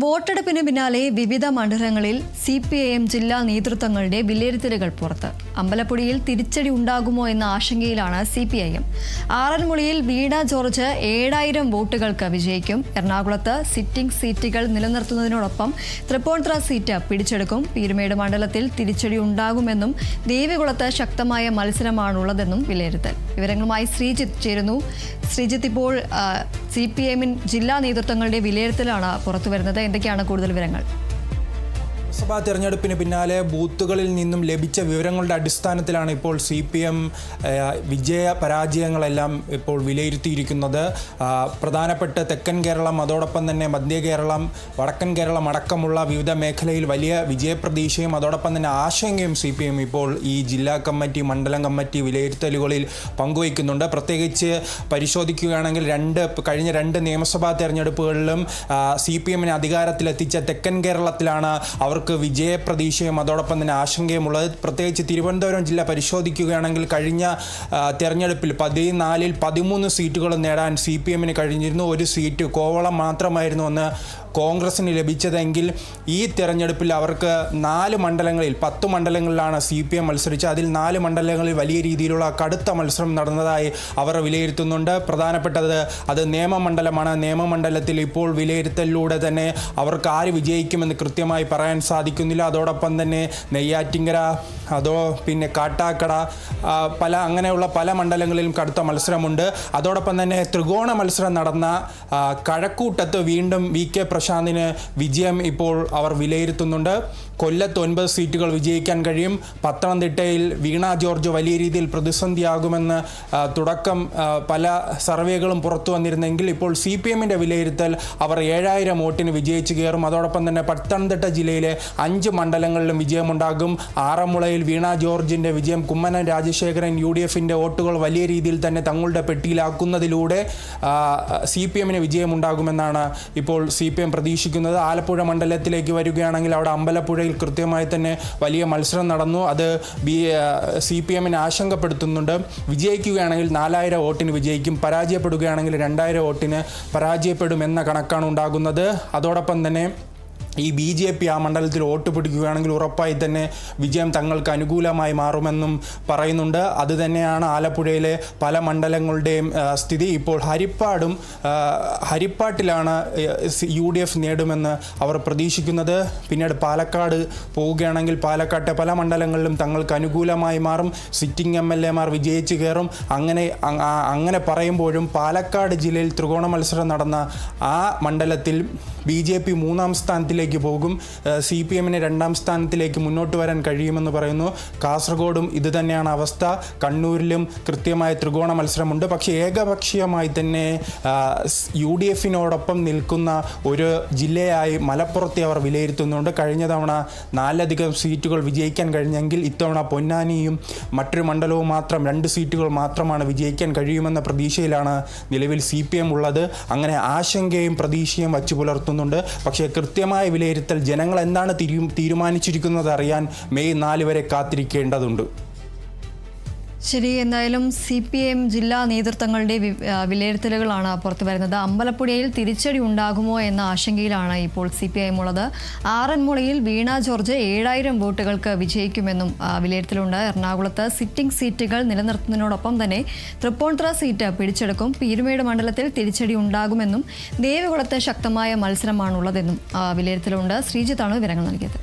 വോട്ടെടുപ്പിന് പിന്നാലെ വിവിധ മണ്ഡലങ്ങളിൽ CPIM ജില്ലാ നേതൃത്വങ്ങളുടെ വിലയിരുത്തലുകൾ പുറത്ത്. അമ്പലപ്പുഴയിൽ തിരിച്ചടി ഉണ്ടാകുമോ എന്ന ആശങ്കയിലാണ് CPIM. ആറന്മുളയിൽ വീണ ജോർജ് 7000 വോട്ടുകൾക്ക് വിജയിക്കും. എറണാകുളത്ത് സിറ്റിംഗ് സീറ്റുകൾ നിലനിർത്തുന്നതിനോടൊപ്പം തൃപ്പൂണിത്തുറ സീറ്റ് പിടിച്ചെടുക്കും. പീരുമേട് മണ്ഡലത്തിൽ തിരിച്ചടി ഉണ്ടാകുമെന്നും ദേവികുളത്ത് ശക്തമായ മത്സരമാണുള്ളതെന്നും വിലയിരുത്തൽ. വിവരങ്ങളുമായി ശ്രീജിത്ത് ചേരുന്നു. ശ്രീജിത്ത്, ഇപ്പോൾ CPIM ജില്ലാ നേതൃത്വങ്ങളുടെ വിലയിരുത്തലാണ് പുറത്തുവരുന്നത്. എന്തൊക്കെയാണ് കൂടുതൽ വിവരങ്ങൾ? ലോക്സഭാ തെരഞ്ഞെടുപ്പിന് പിന്നാലെ ബൂത്തുകളിൽ നിന്നും ലഭിച്ച വിവരങ്ങളുടെ അടിസ്ഥാനത്തിലാണ് ഇപ്പോൾ CPM വിജയ പരാജയങ്ങളെല്ലാം ഇപ്പോൾ വിലയിരുത്തിയിരിക്കുന്നത്. പ്രധാനപ്പെട്ട തെക്കൻ കേരളം, അതോടൊപ്പം തന്നെ മധ്യ കേരളം, വടക്കൻ കേരളം അടക്കമുള്ള വിവിധ മേഖലയിൽ വലിയ വിജയപ്രതീക്ഷയും അതോടൊപ്പം തന്നെ ആശങ്കയും CPM ഇപ്പോൾ ഈ ജില്ലാ കമ്മിറ്റി, മണ്ഡലം കമ്മിറ്റി വിലയിരുത്തലുകളിൽ പങ്കുവയ്ക്കുന്നുണ്ട്. പ്രത്യേകിച്ച് പരിശോധിക്കുകയാണെങ്കിൽ കഴിഞ്ഞ രണ്ട് നിയമസഭാ തെരഞ്ഞെടുപ്പുകളിലും CPMനെ അധികാരത്തിലെത്തിച്ച തെക്കൻ കേരളത്തിലാണ് അവർക്ക് വിജയപ്രതീക്ഷയും അതോടൊപ്പം തന്നെ ആശങ്കയുമുള്ളത്. പ്രത്യേകിച്ച് തിരുവനന്തപുരം ജില്ല പരിശോധിക്കുകയാണെങ്കിൽ കഴിഞ്ഞ തെരഞ്ഞെടുപ്പിൽ 14-ൽ 13 സീറ്റുകൾ നേടാൻ CPMന് കഴിഞ്ഞിരുന്നു. ഒരു സീറ്റ് കോവളം മാത്രമായിരുന്നു അന്ന് കോൺഗ്രസിന് ലഭിച്ചതെങ്കിൽ ഈ തെരഞ്ഞെടുപ്പിൽ അവർക്ക് 4 മണ്ഡലങ്ങളിൽ 10 മണ്ഡലങ്ങളിലാണ് CPM മത്സരിച്ചത്. അതിൽ 4 മണ്ഡലങ്ങളിൽ വലിയ രീതിയിലുള്ള കടുത്ത മത്സരം നടന്നതായി അവർ വിലയിരുത്തുന്നുണ്ട്. പ്രധാനപ്പെട്ടത് അത് നിയമമണ്ഡലമാണ്. നിയമമണ്ഡലത്തിൽ ഇപ്പോൾ വിലയിരുത്തലിലൂടെ തന്നെ അവർക്ക് ആര് വിജയിക്കുമെന്ന് കൃത്യമായി പറയാൻ സാധിക്കുന്നില്ല. അതോടൊപ്പം തന്നെ നെയ്യാറ്റിങ്കര, പിന്നെ കാട്ടാക്കട, അങ്ങനെയുള്ള പല മണ്ഡലങ്ങളിലും കടുത്ത മത്സരമുണ്ട്. അതോടൊപ്പം തന്നെ ത്രികോണ മത്സരം നടന്ന കഴക്കൂട്ടത്ത് വീണ്ടും VK പ്രശാന്തിന് വിജയം ഇപ്പോൾ അവർ വിലയിരുത്തുന്നുണ്ട്. കൊല്ലത്ത് 9 സീറ്റുകൾ വിജയിക്കാൻ കഴിയും. പത്തനംതിട്ടയിൽ വീണ ജോർജ് വലിയ രീതിയിൽ പ്രതിസന്ധിയാകുമെന്ന് തുടക്കം പല സർവേകളും പുറത്തു വന്നിരുന്നെങ്കിൽ ഇപ്പോൾ CPMന്റെ വിലയിരുത്തൽ അവർ 7000 വോട്ടിന് വിജയിച്ചു കയറും. അതോടൊപ്പം തന്നെ പത്തനംതിട്ട ജില്ലയിലെ 5 മണ്ഡലങ്ങളിലും വിജയമുണ്ടാകും. ആറന്മുളയിൽ വീണ ജോർജിൻ്റെ വിജയം, കുമ്മനം രാജശേഖരൻ UDFന്റെ വോട്ടുകൾ വലിയ രീതിയിൽ തന്നെ തങ്ങളുടെ പെട്ടിയിലാക്കുന്നതിലൂടെ CPMന് വിജയമുണ്ടാകുമെന്നാണ് ഇപ്പോൾ CPM പ്രതീക്ഷിക്കുന്നത്. ആലപ്പുഴ മണ്ഡലത്തിലേക്ക് വരികയാണെങ്കിൽ അവിടെ അമ്പലപ്പുഴയിൽ കൃത്യമായി തന്നെ വലിയ മത്സരം നടന്നു. അത് CPMനെ ആശങ്കപ്പെടുത്തുന്നുണ്ട്. വിജയിക്കുകയാണെങ്കിൽ 4000 വോട്ടിന് വിജയിക്കും, പരാജയപ്പെടുകയാണെങ്കിൽ 2000 വോട്ടിന് പരാജയപ്പെടുമെന്ന കണക്കാണ് ഉണ്ടാകുന്നത്. അതോടൊപ്പം തന്നെ ഈ BJP ആ മണ്ഡലത്തിൽ വോട്ട് പിടിക്കുകയാണെങ്കിൽ ഉറപ്പായി തന്നെ വിജയം തങ്ങൾക്ക് അനുകൂലമായി മാറുമെന്നും പറയുന്നുണ്ട്. അതുതന്നെയാണ് ആലപ്പുഴയിലെ പല മണ്ഡലങ്ങളുടെയും സ്ഥിതി. ഇപ്പോൾ ഹരിപ്പാട്ടിലാണ് UDF നേടുമെന്ന് അവർ പ്രതീക്ഷിക്കുന്നത്. പിന്നീട് പാലക്കാട് പോവുകയാണെങ്കിൽ പാലക്കാട്ടെ പല മണ്ഡലങ്ങളിലും തങ്ങൾക്ക് അനുകൂലമായി മാറും. സിറ്റിംഗ് MLA മാർ വിജയിച്ച് കയറും. അങ്ങനെ പറയുമ്പോഴും പാലക്കാട് ജില്ലയിൽ ത്രികോണ മത്സരം നടന്ന ആ മണ്ഡലത്തിൽ BJP 3ാം സ്ഥാനത്തിലേക്ക് പോകും. CPMന് 2ാം സ്ഥാനത്തിലേക്ക് മുന്നോട്ട് വരാൻ കഴിയുമെന്ന് പറയുന്നു. കാസർഗോഡും ഇത് തന്നെയാണ് അവസ്ഥ. കണ്ണൂരിലും കൃത്യമായ ത്രികോണ മത്സരമുണ്ട്. പക്ഷേ ഏകപക്ഷീയമായി തന്നെ UDFനോടൊപ്പം നിൽക്കുന്ന ഒരു ജില്ലയായി മലപ്പുറത്തെ അവർ വിലയിരുത്തുന്നുണ്ട്. കഴിഞ്ഞ തവണ 4 സീറ്റുകൾ വിജയിക്കാൻ കഴിഞ്ഞെങ്കിൽ ഇത്തവണ പൊന്നാനിയും മറ്റൊരു മണ്ഡലവും മാത്രം 2 സീറ്റുകൾ മാത്രമാണ് വിജയിക്കാൻ കഴിയുമെന്ന പ്രതീക്ഷയിലാണ് നിലവിൽ CPM ഉള്ളത്. അങ്ങനെ ആശങ്കയും പ്രതീക്ഷയും വച്ചു പുലർത്തുന്നുണ്ട്. പക്ഷേ കൃത്യമായ വിലയിരുത്തൽ ജനങ്ങൾ എന്താണ് തീരുമാനിച്ചിരിക്കുന്നത് അറിയാൻ മെയ് 4 വരെ കാത്തിരിക്കേണ്ടതുണ്ട്. ശരി, എന്തായാലും CPM ജില്ലാ നേതൃത്വങ്ങളുടെ വിലയിരുത്തലുകളാണ് പുറത്തു വരുന്നത്. അമ്പലപ്പുഴയിൽ തിരിച്ചടി ഉണ്ടാകുമോ എന്ന ആശങ്കയിലാണ് ഇപ്പോൾ CPIM ഉള്ളത്. ആറന്മുളയിൽ വീണ ജോർജ് 7000 വോട്ടുകൾക്ക് വിജയിക്കുമെന്നും വിലയിരുത്തലുണ്ട്. എറണാകുളത്ത് സിറ്റിംഗ് സീറ്റുകൾ നിലനിർത്തുന്നതിനോടൊപ്പം തന്നെ തൃപ്പൂണിത്തുറ സീറ്റ് പിടിച്ചെടുക്കും. പീരുമേട് മണ്ഡലത്തിൽ തിരിച്ചടി ഉണ്ടാകുമെന്നും ദേവികുളത്ത് ശക്തമായ മത്സരമാണുള്ളതെന്നും വിലയിരുത്തലുണ്ട്. ശ്രീജിത്താണ് വിവരങ്ങൾ നൽകിയത്.